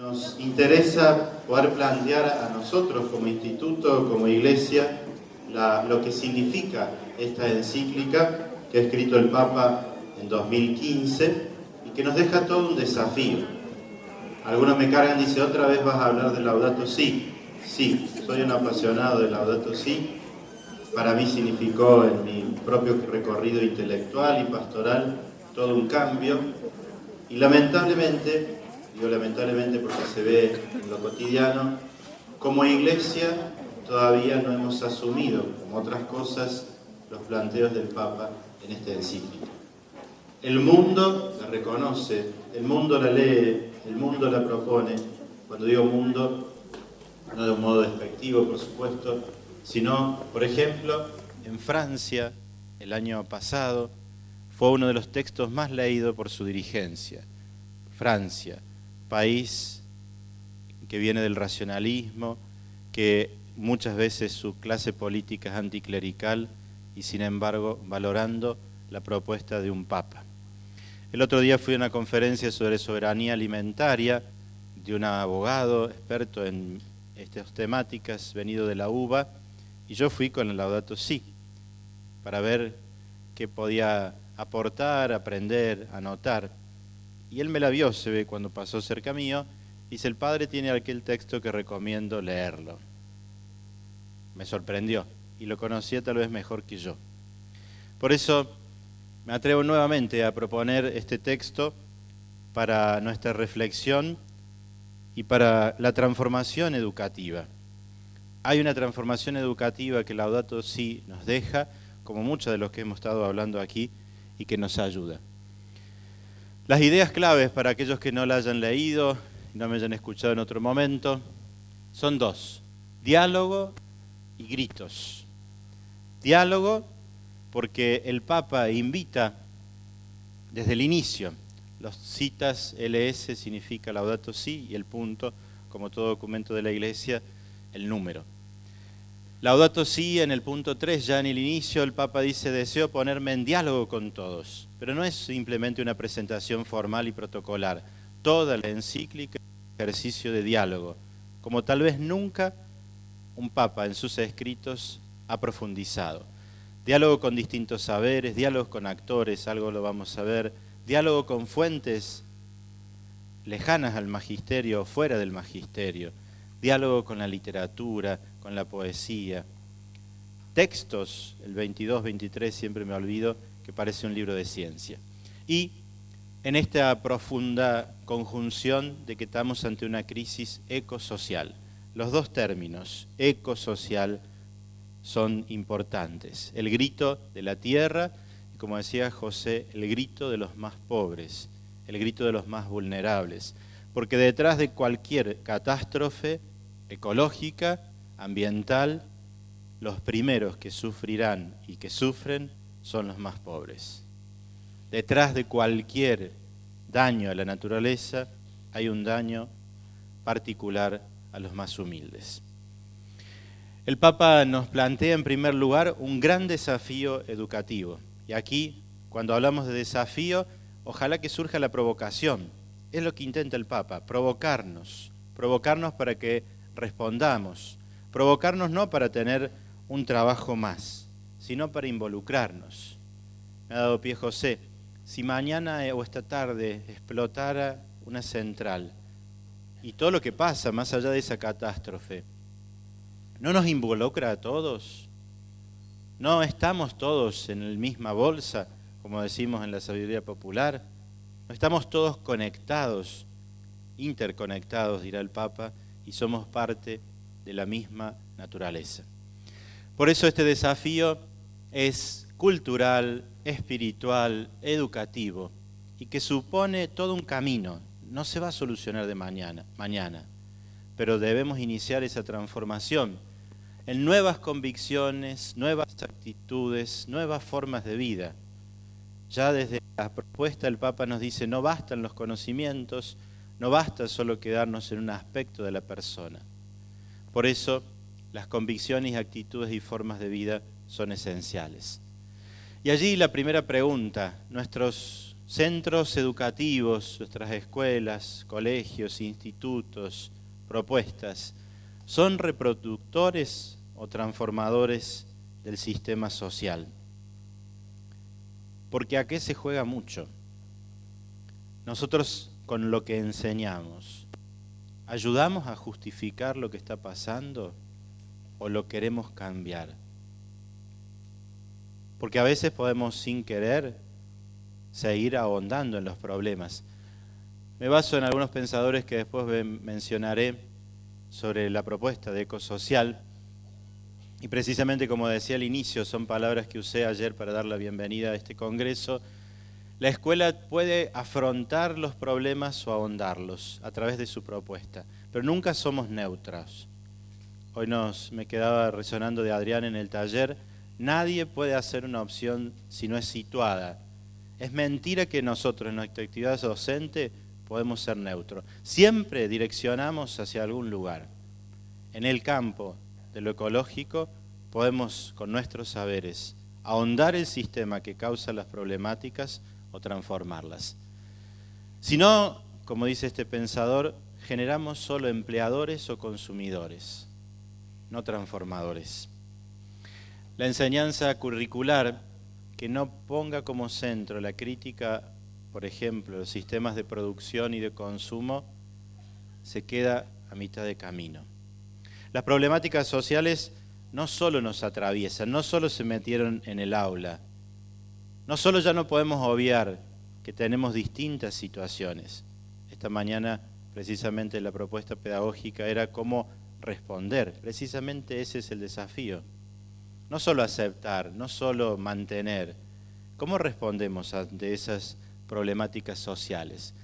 Nos interesa poder plantear a nosotros como instituto, como iglesia, lo que significa esta encíclica que ha escrito el Papa en 2015 y que nos deja todo un desafío. Algunos me cargan y dicen, ¿otra vez vas a hablar de Laudato Si? Sí, soy un apasionado de Laudato Si. Para mí significó en mi propio recorrido intelectual y pastoral todo un cambio. Y lamentablemente, digo lamentablemente porque se ve en lo cotidiano, como iglesia todavía no hemos asumido, como otras cosas, los planteos del Papa en esta encíclica. El mundo la reconoce, el mundo la lee, el mundo la propone. Cuando digo mundo, no de un modo despectivo, por supuesto, sino, por ejemplo, en Francia, el año pasado, fue uno de los textos más leídos por su dirigencia. Francia, país que viene del racionalismo, que muchas veces su clase política es anticlerical y sin embargo valorando la propuesta de un papa. El otro día fui a una conferencia sobre soberanía alimentaria de un abogado experto en estas temáticas venido de la UBA y yo fui con el Laudato Si para ver qué podía aportar, aprender, anotar. Y él me la vio, se ve, cuando pasó cerca mío. Dice, el padre tiene aquel texto que recomiendo leerlo. Me sorprendió y lo conocía tal vez mejor que yo. Por eso me atrevo nuevamente a proponer este texto para nuestra reflexión y para la transformación educativa. Hay una transformación educativa que Laudato Si nos deja, como muchos de los que hemos estado hablando aquí, y que nos ayuda. Las ideas claves para aquellos que no la hayan leído, no me hayan escuchado en otro momento, son dos: diálogo y gritos. Diálogo porque el Papa invita desde el inicio. Los citas LS significa Laudato Si y el punto, como todo documento de la Iglesia, el número. Laudato Si en el punto 3, ya en el inicio, el Papa dice, deseo ponerme en diálogo con todos. Pero no es simplemente una presentación formal y protocolar. Toda la encíclica es un ejercicio de diálogo, como tal vez nunca un Papa en sus escritos ha profundizado. Diálogo con distintos saberes, diálogos con actores, algo lo vamos a ver, diálogo con fuentes lejanas al magisterio o fuera del magisterio, diálogo con la literatura, con la poesía, textos, el 22, 23, siempre me olvido, que parece un libro de ciencia. Y en esta profunda conjunción de que estamos ante una crisis ecosocial. Los dos términos, ecosocial, son importantes. El grito de la tierra, y como decía José, el grito de los más pobres, el grito de los más vulnerables. Porque detrás de cualquier catástrofe ecológica, ambiental, los primeros que sufrirán y que sufren son los más pobres. Detrás de cualquier daño a la naturaleza hay un daño particular a los más humildes. El Papa nos plantea en primer lugar un gran desafío educativo. Y aquí, cuando hablamos de desafío, ojalá que surja la provocación. Es lo que intenta el Papa, provocarnos para que respondamos, provocarnos no para tener un trabajo más, sino para involucrarnos. Me ha dado pie José, si mañana o esta tarde explotara una central y todo lo que pasa más allá de esa catástrofe, ¿no nos involucra a todos? ¿No estamos todos en la misma bolsa, como decimos en la sabiduría popular? ¿No estamos todos conectados, interconectados, dirá el Papa, y somos parte de la misma naturaleza? Por eso este desafío es cultural, espiritual, educativo, y que supone todo un camino. No se va a solucionar de mañana, pero debemos iniciar esa transformación en nuevas convicciones, nuevas actitudes, nuevas formas de vida. Ya desde la propuesta el Papa nos dice, no bastan los conocimientos, no basta solo quedarnos en un aspecto de la persona. Por eso, las convicciones, actitudes y formas de vida son esenciales. Y allí la primera pregunta, nuestros centros educativos, nuestras escuelas, colegios, institutos, propuestas, son reproductores o transformadores del sistema social. Porque ¿a qué se juega mucho? Nosotros con lo que enseñamos, ¿ayudamos a justificar lo que está pasando o lo queremos cambiar? Porque a veces podemos sin querer seguir ahondando en los problemas. Me baso en algunos pensadores que después mencionaré sobre la propuesta de ecosocial, y precisamente como decía al inicio, son palabras que usé ayer para dar la bienvenida a este congreso. La escuela puede afrontar los problemas o ahondarlos a través de su propuesta, pero nunca somos neutros. Hoy me quedaba resonando de Adrián en el taller, nadie puede hacer una opción si no es situada. Es mentira que nosotros en nuestra actividad docente podemos ser neutros. Siempre direccionamos hacia algún lugar. En el campo de lo ecológico podemos, con nuestros saberes, ahondar el sistema que causa las problemáticas o transformarlas. Si no, como dice este pensador, generamos solo empleadores o consumidores, no transformadores. La enseñanza curricular que no ponga como centro la crítica, por ejemplo, los sistemas de producción y de consumo, se queda a mitad de camino. Las problemáticas sociales no solo nos atraviesan, no solo se metieron en el aula, no solo ya no podemos obviar que tenemos distintas situaciones. Esta mañana, precisamente, la propuesta pedagógica era cómo responder. Precisamente ese es el desafío. No solo aceptar, no solo mantener. ¿Cómo respondemos ante esas problemáticas sociales?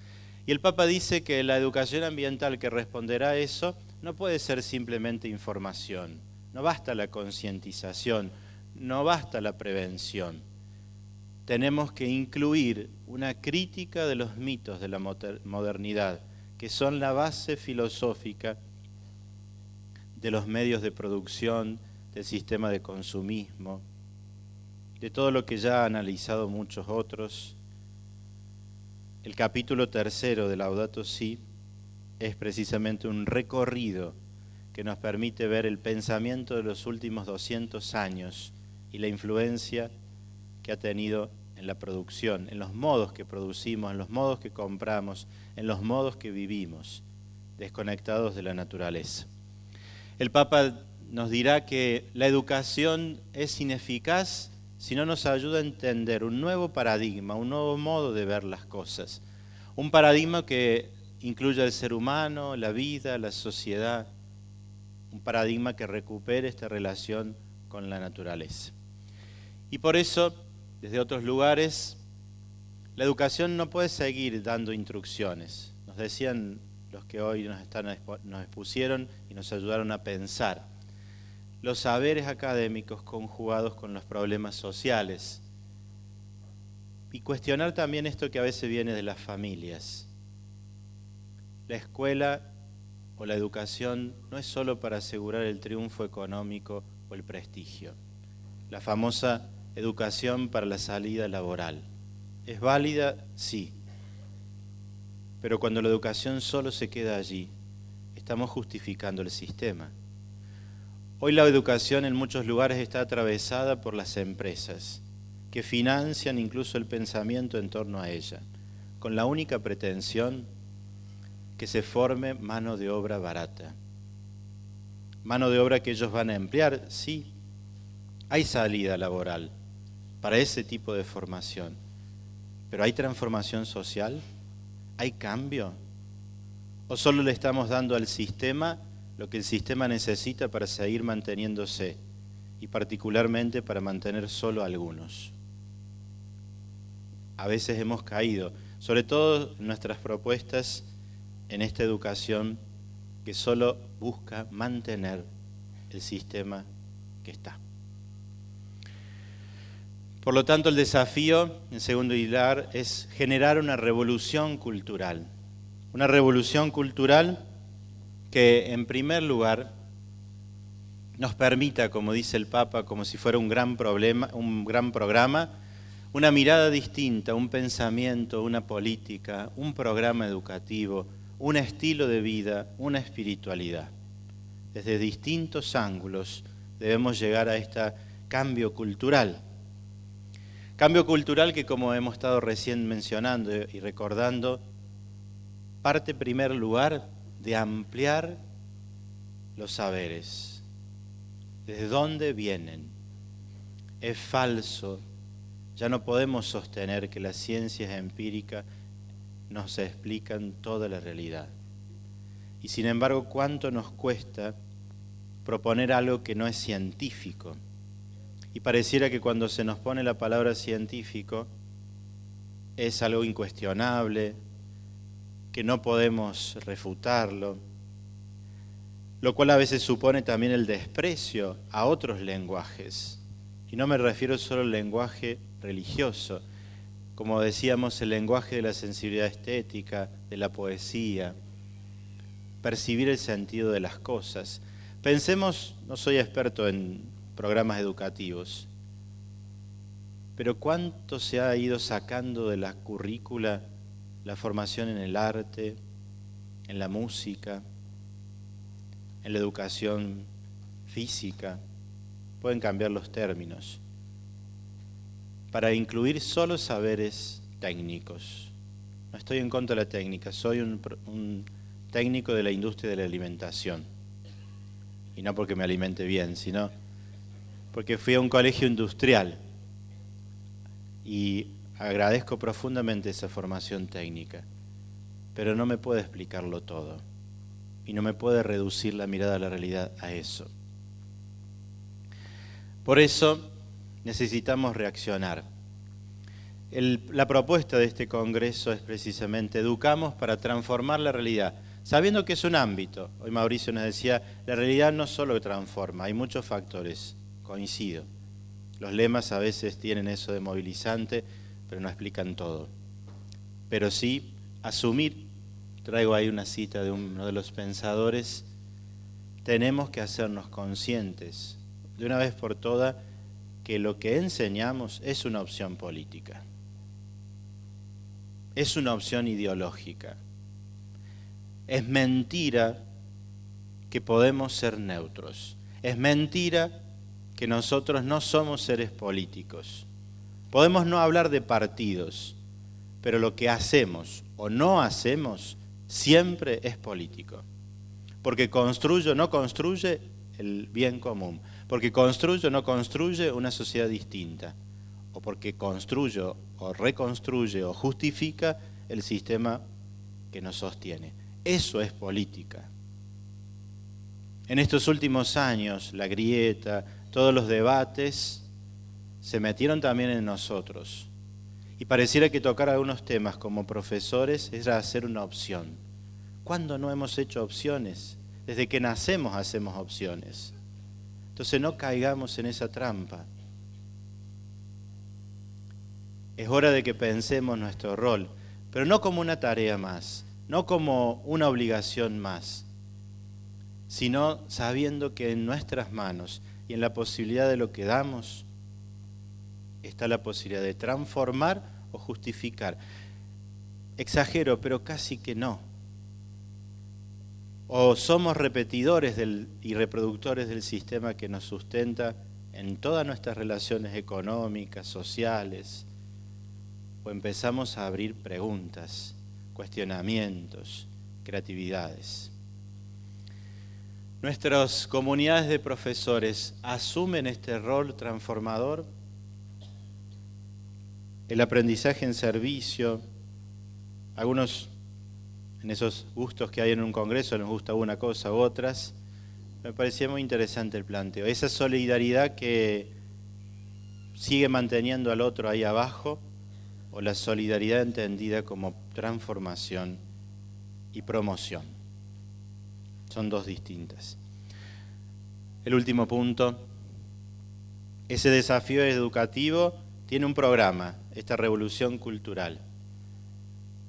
Y el Papa dice que la educación ambiental que responderá a eso no puede ser simplemente información. No basta la concientización, no basta la prevención. Tenemos que incluir una crítica de los mitos de la modernidad, que son la base filosófica de los medios de producción, del sistema de consumismo, de todo lo que ya han analizado muchos otros. El capítulo 3 de Laudato Si es precisamente un recorrido que nos permite ver el pensamiento de los últimos 200 años y la influencia que ha tenido en la producción, en los modos que producimos, en los modos que compramos, en los modos que vivimos, desconectados de la naturaleza. El Papa nos dirá que la educación es ineficaz si no nos ayuda a entender un nuevo paradigma, un nuevo modo de ver las cosas. Un paradigma que incluya al ser humano, la vida, la sociedad. Un paradigma que recupere esta relación con la naturaleza. Y por eso, desde otros lugares, la educación no puede seguir dando instrucciones. Nos decían los que hoy nos expusieron y nos ayudaron a pensar. Los saberes académicos conjugados con los problemas sociales. Y cuestionar también esto que a veces viene de las familias. La escuela o la educación no es solo para asegurar el triunfo económico o el prestigio. La famosa educación para la salida laboral. ¿Es válida? Sí. Pero cuando la educación solo se queda allí, estamos justificando el sistema. Hoy la educación en muchos lugares está atravesada por las empresas, que financian incluso el pensamiento en torno a ella, con la única pretensión que se forme mano de obra barata. Mano de obra que ellos van a emplear, sí. Hay salida laboral para ese tipo de formación, pero ¿hay transformación social? ¿Hay cambio? ¿O solo le estamos dando al sistema lo que el sistema necesita para seguir manteniéndose y particularmente para mantener solo a algunos? A veces hemos caído, sobre todo en nuestras propuestas en esta educación que solo busca mantener el sistema que está. Por lo tanto, el desafío, en segundo lugar, es generar una revolución cultural. Una revolución cultural que, en primer lugar, nos permita, como dice el Papa, como si fuera un gran programa, una mirada distinta, un pensamiento, una política, un programa educativo, un estilo de vida, una espiritualidad. Desde distintos ángulos debemos llegar a este cambio cultural. Cambio cultural que, como hemos estado recién mencionando y recordando, parte en primer lugar de ampliar los saberes. ¿Desde dónde vienen? Es falso. Ya no podemos sostener que las ciencias empíricas nos explican toda la realidad. Y sin embargo, ¿cuánto nos cuesta proponer algo que no es científico? Y pareciera que cuando se nos pone la palabra científico es algo incuestionable, que no podemos refutarlo, lo cual a veces supone también el desprecio a otros lenguajes. Y no me refiero solo al lenguaje religioso, como decíamos, el lenguaje de la sensibilidad estética, de la poesía, percibir el sentido de las cosas. Pensemos, no soy experto en programas educativos, pero ¿cuánto se ha ido sacando de la currícula la formación en el arte, en la música, en la educación física? Pueden cambiar los términos, para incluir solo saberes técnicos. No estoy en contra de la técnica, soy un técnico de la industria de la alimentación. Y no porque me alimente bien, sino porque fui a un colegio industrial y agradezco profundamente esa formación técnica, pero no me puede explicarlo todo y no me puede reducir la mirada a la realidad a eso. Por eso necesitamos reaccionar. La propuesta de este Congreso es precisamente educamos para transformar la realidad, sabiendo que es un ámbito. Hoy Mauricio nos decía, la realidad no solo transforma, hay muchos factores, coincido. Los lemas a veces tienen eso de movilizante, pero no explican todo. Pero sí asumir, traigo ahí una cita de uno de los pensadores, tenemos que hacernos conscientes de una vez por todas que lo que enseñamos es una opción política, es una opción ideológica. Es mentira que podemos ser neutros, es mentira que nosotros no somos seres políticos. Podemos no hablar de partidos, pero lo que hacemos o no hacemos siempre es político, porque construye o no construye el bien común, porque construye o no construye una sociedad distinta, o porque construye o reconstruye o justifica el sistema que nos sostiene. Eso es política. En estos últimos años, la grieta, todos los debates se metieron también en nosotros. Y pareciera que tocar algunos temas como profesores era hacer una opción. ¿Cuándo no hemos hecho opciones? Desde que nacemos hacemos opciones. Entonces no caigamos en esa trampa. Es hora de que pensemos nuestro rol, pero no como una tarea más, no como una obligación más, sino sabiendo que en nuestras manos y en la posibilidad de lo que damos está la posibilidad de transformar o justificar. Exagero, pero casi que no. O somos repetidores y reproductores del sistema que nos sustenta en todas nuestras relaciones económicas, sociales, o empezamos a abrir preguntas, cuestionamientos, creatividades. ¿Nuestras comunidades de profesores asumen este rol transformador? El aprendizaje en servicio, algunos en esos gustos que hay en un congreso, nos gusta una cosa u otras, me parecía muy interesante el planteo. Esa solidaridad que sigue manteniendo al otro ahí abajo, o la solidaridad entendida como transformación y promoción. Son dos distintas. El último punto, ese desafío educativo tiene un programa, esta revolución cultural.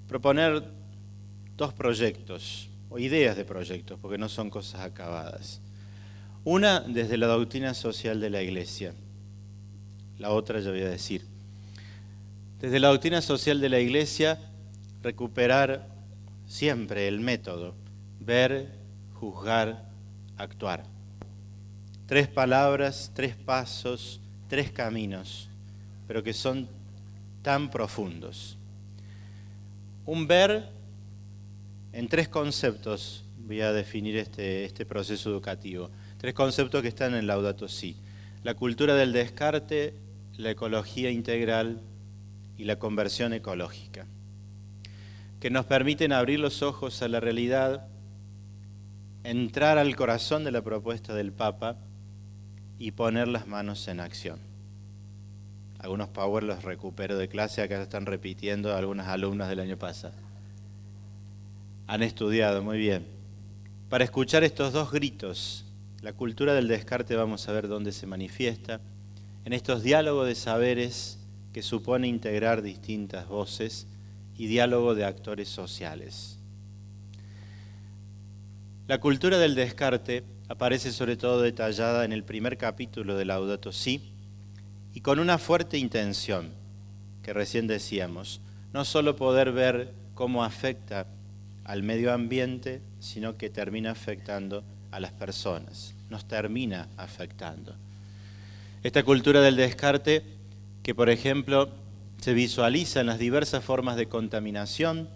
Proponer 2 proyectos, o ideas de proyectos, porque no son cosas acabadas. Una desde la doctrina social de la Iglesia, la otra ya voy a decir. Desde la doctrina social de la Iglesia, recuperar siempre el método: ver, juzgar, actuar. 3 palabras, 3 pasos, 3 caminos, pero que son tan profundos. Un ver en 3 conceptos, voy a definir este proceso educativo. 3 conceptos que están en Laudato Si: la cultura del descarte, la ecología integral y la conversión ecológica, que nos permiten abrir los ojos a la realidad, entrar al corazón de la propuesta del Papa y poner las manos en acción. Algunos power los recupero de clase, acá están repitiendo algunas alumnas del año pasado. Han estudiado muy bien. Para escuchar estos 2 gritos, la cultura del descarte, vamos a ver dónde se manifiesta, en estos diálogos de saberes que supone integrar distintas voces y diálogo de actores sociales. La cultura del descarte aparece sobre todo detallada en el primer capítulo de Laudato Si y con una fuerte intención, que recién decíamos, no solo poder ver cómo afecta al medio ambiente, sino que termina afectando a las personas, nos termina afectando. Esta cultura del descarte, que por ejemplo se visualiza en las diversas formas de contaminación,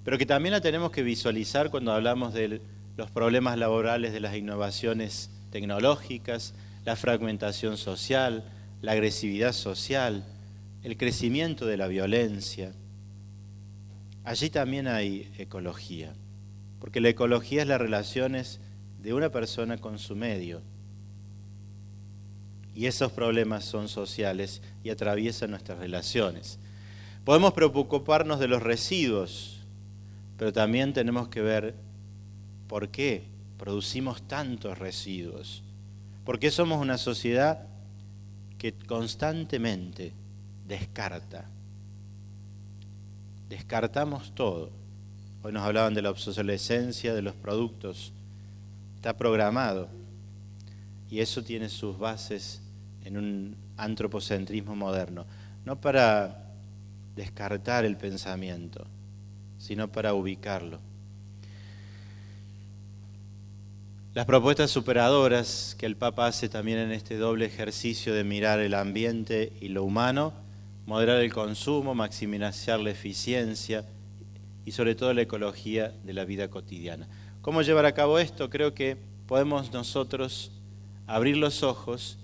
pero que también la tenemos que visualizar cuando hablamos de los problemas laborales de las innovaciones tecnológicas, la fragmentación social, la agresividad social, el crecimiento de la violencia. Allí también hay ecología, porque la ecología es las relaciones de una persona con su medio. Y esos problemas son sociales y atraviesan nuestras relaciones. Podemos preocuparnos de los residuos, pero también tenemos que ver por qué producimos tantos residuos. ¿Por qué somos una sociedad que constantemente descarta? Descartamos todo. Hoy nos hablaban de la obsolescencia de los productos. Está programado. Y eso tiene sus bases en un antropocentrismo moderno. No para descartar el pensamiento, sino para ubicarlo. Las propuestas superadoras que el Papa hace también en este doble ejercicio de mirar el ambiente y lo humano, moderar el consumo, maximizar la eficiencia y sobre todo la ecología de la vida cotidiana. ¿Cómo llevar a cabo esto? Creo que podemos nosotros abrir los ojos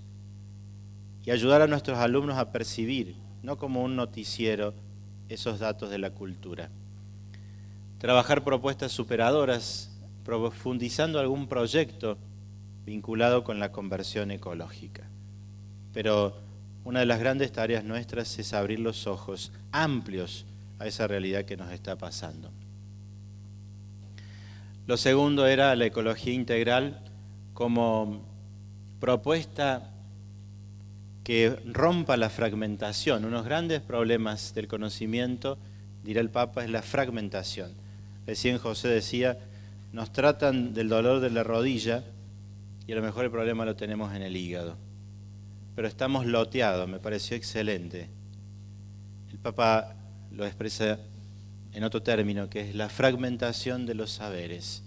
y ayudar a nuestros alumnos a percibir, no como un noticiero, esos datos de la cultura. Trabajar propuestas superadoras, profundizando algún proyecto vinculado con la conversión ecológica. Pero una de las grandes tareas nuestras es abrir los ojos amplios a esa realidad que nos está pasando. Lo segundo era la ecología integral como propuesta que rompa la fragmentación. Unos grandes problemas del conocimiento, dirá el Papa, es la fragmentación. Recién José decía, nos tratan del dolor de la rodilla y a lo mejor el problema lo tenemos en el hígado. Pero estamos loteados, me pareció excelente. El Papa lo expresa en otro término, que es la fragmentación de los saberes,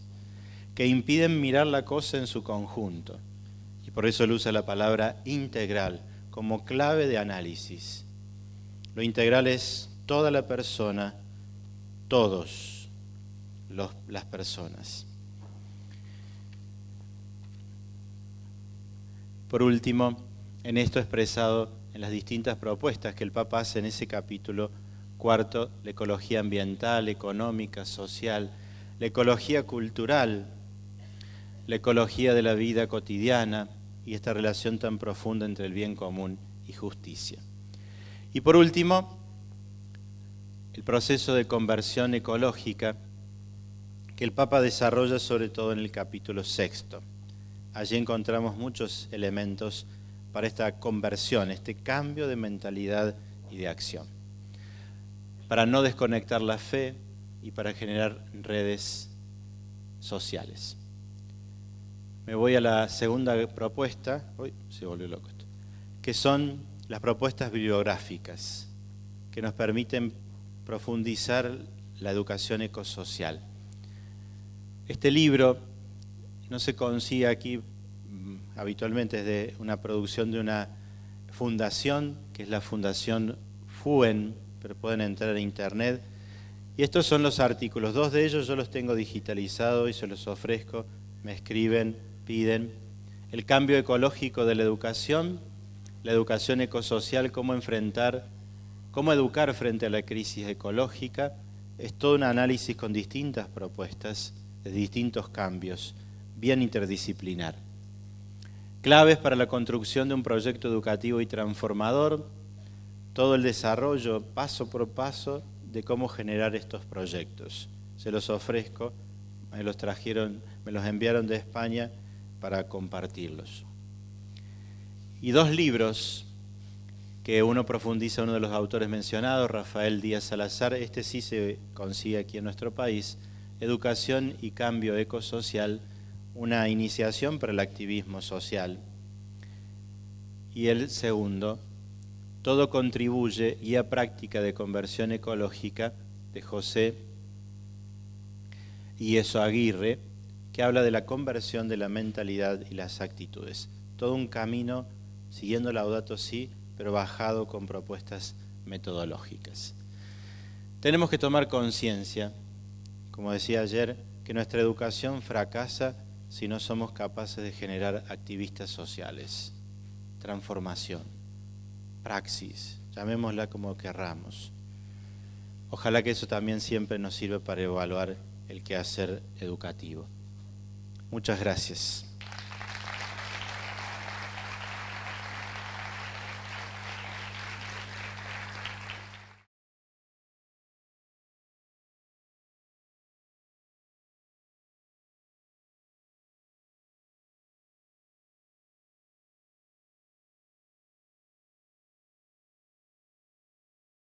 que impiden mirar la cosa en su conjunto. Y por eso él usa la palabra integral como clave de análisis. Lo integral es toda la persona, todos las personas. Por último, en esto expresado en las distintas propuestas que el Papa hace en ese capítulo cuarto, la ecología ambiental, económica, social, la ecología cultural, la ecología de la vida cotidiana y esta relación tan profunda entre el bien común y justicia. Y por último, el proceso de conversión ecológica que el Papa desarrolla sobre todo en el capítulo sexto. Allí encontramos muchos elementos para esta conversión, este cambio de mentalidad y de acción, para no desconectar la fe y para generar redes sociales. Me voy a la segunda propuesta, uy, se volvió loco esto, que son las propuestas bibliográficas, que que nos permiten profundizar la educación ecosocial. Este libro no se consigue aquí habitualmente, es de una producción de una fundación, que es la Fundación FUEN, pero pueden entrar en internet. Y estos son los artículos, 2 de ellos yo los tengo digitalizados y se los ofrezco, me escriben, piden. El cambio ecológico de la educación ecosocial, cómo educar frente a la crisis ecológica, es todo un análisis con distintas propuestas, de distintos cambios, bien interdisciplinar. Claves para la construcción de un proyecto educativo y transformador, todo el desarrollo paso por paso de cómo generar estos proyectos. Se los ofrezco, me los enviaron de España para compartirlos. Y 2 libros que uno profundiza, uno de los autores mencionados, Rafael Díaz Salazar, este sí se consigue aquí en nuestro país, Educación y Cambio Ecosocial, una iniciación para el activismo social. Y el segundo, Todo contribuye, guía práctica de conversión ecológica, de José Iesoaguirre, que habla de la conversión de la mentalidad y las actitudes. Todo un camino siguiendo Laudato Si, pero bajado con propuestas metodológicas. Tenemos que tomar conciencia, como decía ayer, que nuestra educación fracasa si no somos capaces de generar activistas sociales, transformación, praxis, llamémosla como querramos. Ojalá que eso también siempre nos sirva para evaluar el quehacer educativo. Muchas gracias.